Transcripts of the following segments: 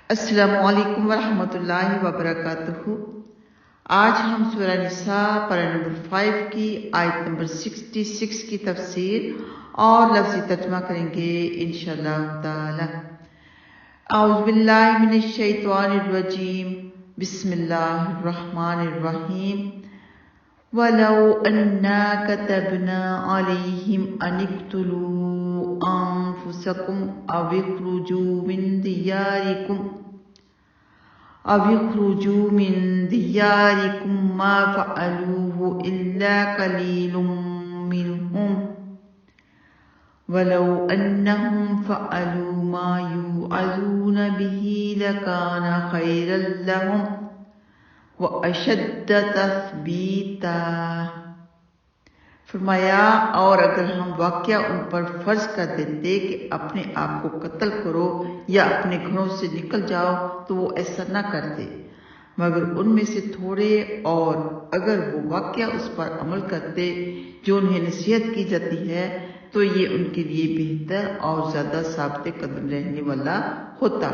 السلام علیکم ورحمۃ اللہ وبرکاتہ۔ آج ہم سورہ نساء پارہ نمبر 5 کی آیت نمبر 66 کی تفسیر اور لفظی ترجمہ کریں گے انشاءاللہ تعالی۔ اعوذ باللہ من الشیطان الرجیم، بسم اللہ الرحمن الرحیم۔ وَلَوْ أَنَّا كَتَبْنَا عَلَيْهِمْ أَنِ اقْتُلُوا أَنفُسَكُمْ أَوِ اخْرُجُوا مِنْ دِيَارِكُمْ مَا فَعَلُوهُ إِلَّا قَلِيلٌ مِّنْهُمْ وَلَوْ أَنَّهُمْ فَعَلُوا مَا يُوعَظُونَ بِهِ لَكَانَ خَيْرًا لَهُمْ وَأَشَدَّ تَثْبِيتًا۔ فرمایا، اور اگر ہم واقعہ ان پر فرض کر دیتے کہ اپنے آپ کو قتل کرو یا اپنے گھروں سے نکل جاؤ تو وہ ایسا نہ کرتے، مگر ان میں سے تھوڑے، اور اگر وہ واقعہ اس پر عمل کرتے جو انہیں نصیحت کی جاتی ہے تو یہ ان کے لیے بہتر اور زیادہ ثابت قدم رہنے والا ہوتا۔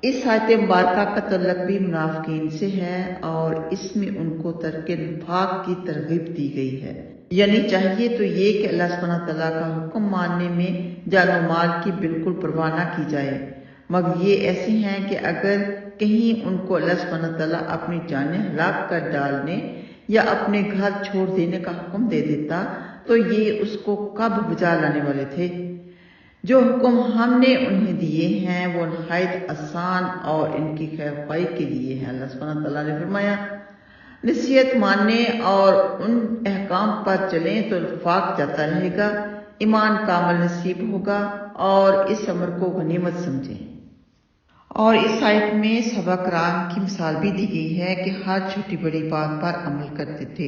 اس آیت مبارکہ کا تعلق بھی منافقین سے ہے اور اس میں ان کو ترک نفاق کی ترغیب دی گئی ہے۔ یعنی چاہیے تو یہ کہ اللہ سبحانہ تعالیٰ کا حکم ماننے میں جان و مال کی بالکل پرواہ نہ کی جائے، مگر یہ ایسے ہیں کہ اگر کہیں ان کو اللہ سبحانہ تعالیٰ اپنی جانیں ہلاک کر ڈالنے یا اپنے گھر چھوڑ دینے کا حکم دے دیتا تو یہ اس کو کب بجا لانے والے تھے۔ جو حکم ہم نے انہیں دیے ہیں وہ نہایت آسان اور ان کی خیر خواہی کے لیے ہے۔ اللہ سبحانہ تعالیٰ نے فرمایا، نصیحت ماننے اور ان احکام پر چلیں تو وفاق جاتا رہے گا، ایمان کامل نصیب ہوگا، اور اس امر کو غنیمت سمجھیں۔ اور اس آیت میں صحابہ کرام کی مثال بھی دی گئی ہے کہ ہر چھوٹی بڑی بات پر عمل کرتے تھے،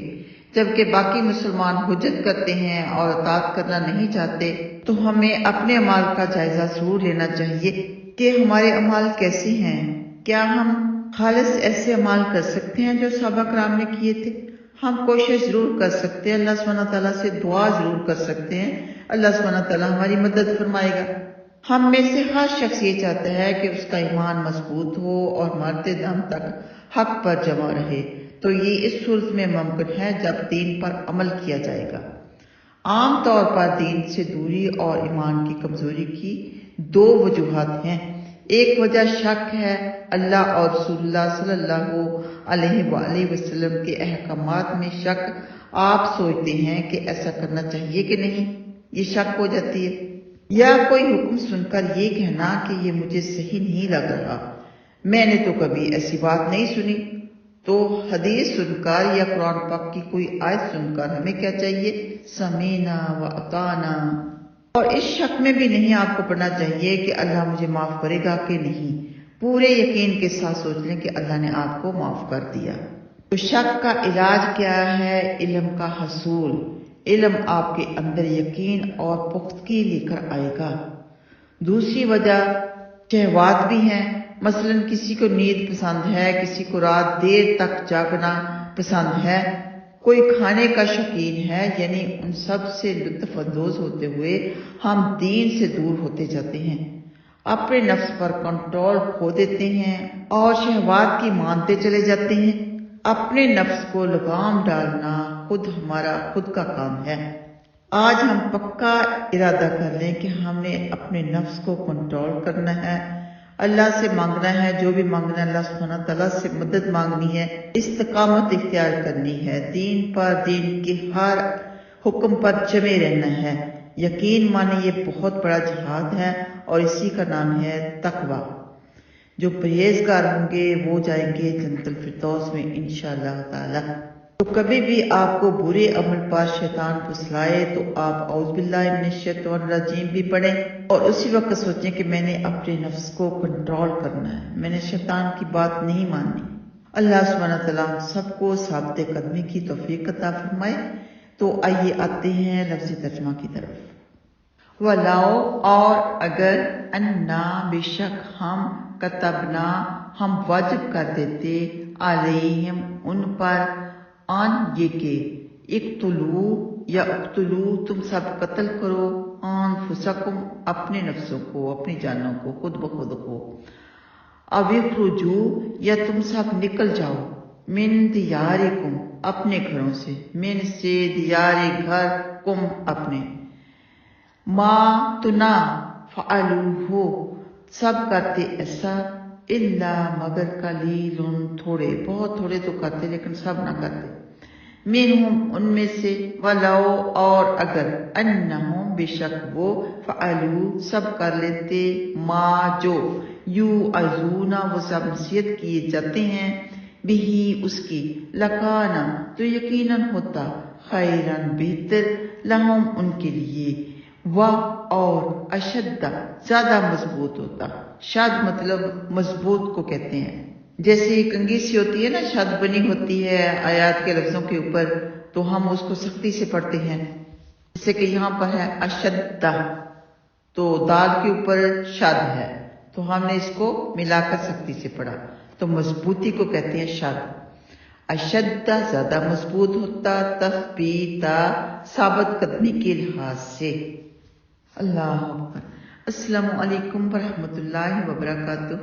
جبکہ باقی مسلمان حجت کرتے ہیں اور اطاعت کرنا نہیں چاہتے۔ تو ہمیں اپنے اعمال کا جائزہ ضرور لینا چاہیے کہ ہمارے اعمال کیسے ہیں۔ کیا ہم خالص ایسے اعمال کر سکتے ہیں جو صحابہ کرام نے کیے تھے؟ ہم کوشش ضرور کر سکتے ہیں، اللہ سبحانہ تعالیٰ سے دعا ضرور کر سکتے ہیں، اللہ سبحانہ تعالیٰ ہماری مدد فرمائے گا۔ ہم میں سے ہر شخص یہ چاہتا ہے کہ اس کا ایمان مضبوط ہو اور مرتے دم تک حق پر جمع رہے، تو یہ اس صورت میں ممکن ہے جب دین پر عمل کیا جائے گا۔ عام طور پر دین سے دوری اور ایمان کی کمزوری کی دو وجوہات ہیں۔ ایک وجہ شک ہے، اللہ اور رسول اللہ صلی اللہ علیہ وآلہ وسلم کے احکامات میں شک۔ آپ سوچتے ہیں کہ ایسا کرنا چاہیے کہ نہیں، یہ شک ہو جاتی ہے۔ یا کوئی حکم سن کر یہ کہنا کہ یہ مجھے صحیح نہیں لگ رہا، میں نے تو کبھی ایسی بات نہیں سنی۔ تو حدیث سن کر یا قرآن پاک کی کوئی آیت سن کر ہمیں کیا چاہیے؟ سمینا و اطعنا۔ اور اس شک میں بھی نہیں آپ کو پڑھنا چاہیے کہ اللہ مجھے معاف کرے گا کہ نہیں، پورے یقین کے ساتھ سوچ لیں کہ اللہ نے آپ کو معاف کر دیا۔ تو شک کا علاج کیا ہے؟ علم کا حصول۔ علم آپ کے اندر یقین اور پختگی لے کر آئے گا۔ دوسری وجہ شہوات بھی ہیں، مثلا کسی کو نیند پسند ہے، کسی کو رات دیر تک جاگنا پسند ہے، کوئی کھانے کا شوقین ہے، یعنی ان سب سے لطف اندوز ہوتے ہوئے ہم دین سے دور ہوتے جاتے ہیں، اپنے نفس پر کنٹرول کھو دیتے ہیں اور شہوات کی مانتے چلے جاتے ہیں۔ اپنے نفس کو لگام ڈالنا ہمارا خود کا کام ہے۔ آج ہم پکا ارادہ کر لیں کہ ہم نے اپنے نفس کو کنٹرول کرنا ہے، اللہ سے مانگنا ہے، جو بھی مانگنا ہے اللہ سبحانہ تعالیٰ سے مدد مانگنی ہے، استقامت اختیار کرنی ہے، دین پر، دین کے ہر حکم پر جمے رہنا ہے۔ یقین مانے یہ بہت بڑا جہاد ہے اور اسی کا نام ہے تقوی۔ جو پرہیزگار ہوں گے وہ جائیں گے جنت الفردوس میں انشاءاللہ تعالی۔ تو کبھی بھی آپ کو برے عمل پر شیطان پھسلائے تو آپ اعوذ باللہ من الشیطان الرجیم بھی پڑھیں اور اسی وقت سوچیں کہ میں نے اپنے نفس کو کنٹرول کرنا ہے، میں نے شیطان کی بات نہیں ماننی۔ اللہ سبحانہ تعالیٰ سب کو ثابت قدمی کی توفیق عطا فرمائے۔ تو آئیے آتے ہیں لفظی ترجمہ کی طرف۔ وَلَوْ، اور اگر، اَنَّا، بے شک ہم، کتبنا، ہم واجب کر دیتے، علیہم، ان پر، ان یہ کہ، اقتلو یا اقتلو، تم سب قتل کرو، انفسکم، اپنے نفسوں کو، اپنی جانوں کو، خود بخود کو، اب اخرجو یا تم سب نکل جاؤ، من دیارکم اپنے گھروں سے، من سے دیار گھر، کم اپنے، ما تو نہ، فعلوہ سب کرتے ایسا، الا مگر قلیل تھوڑے، بہت تھوڑے تو کرتے لیکن سب نہ کرتے، منہم ان میں سے، ولو اور اگر، انہم بے شک وہ، فعلو سب کر لیتے، ما جو، یوعظون وہ سب نصیحت کیے جاتے ہیں، بہی اس کی، لکانا تو یقیناً ہوتا، خیرن بہتر، لہم ان کے لیے، و اور اشد زیادہ مضبوط ہوتا، شد مطلب مضبوط کو کہتے ہیں، جیسے کنگیسی ہوتی ہے نا، شد بنی ہوتی ہے آیات کے لفظوں کے اوپر تو ہم اس کو سختی سے پڑھتے ہیں، جیسے کہ یہاں پر ہے اشدہ تو دال کے اوپر شد ہے تو ہم نے اس کو ملا کر سختی سے پڑھا، تو مضبوطی کو کہتے ہیں شد، اشدہ زیادہ مضبوط ہوتا، تثبیتا ثابت قدمی کے لحاظ سے۔ اللہ اکبر۔ السلام علیکم ورحمۃ اللہ وبرکاتہ۔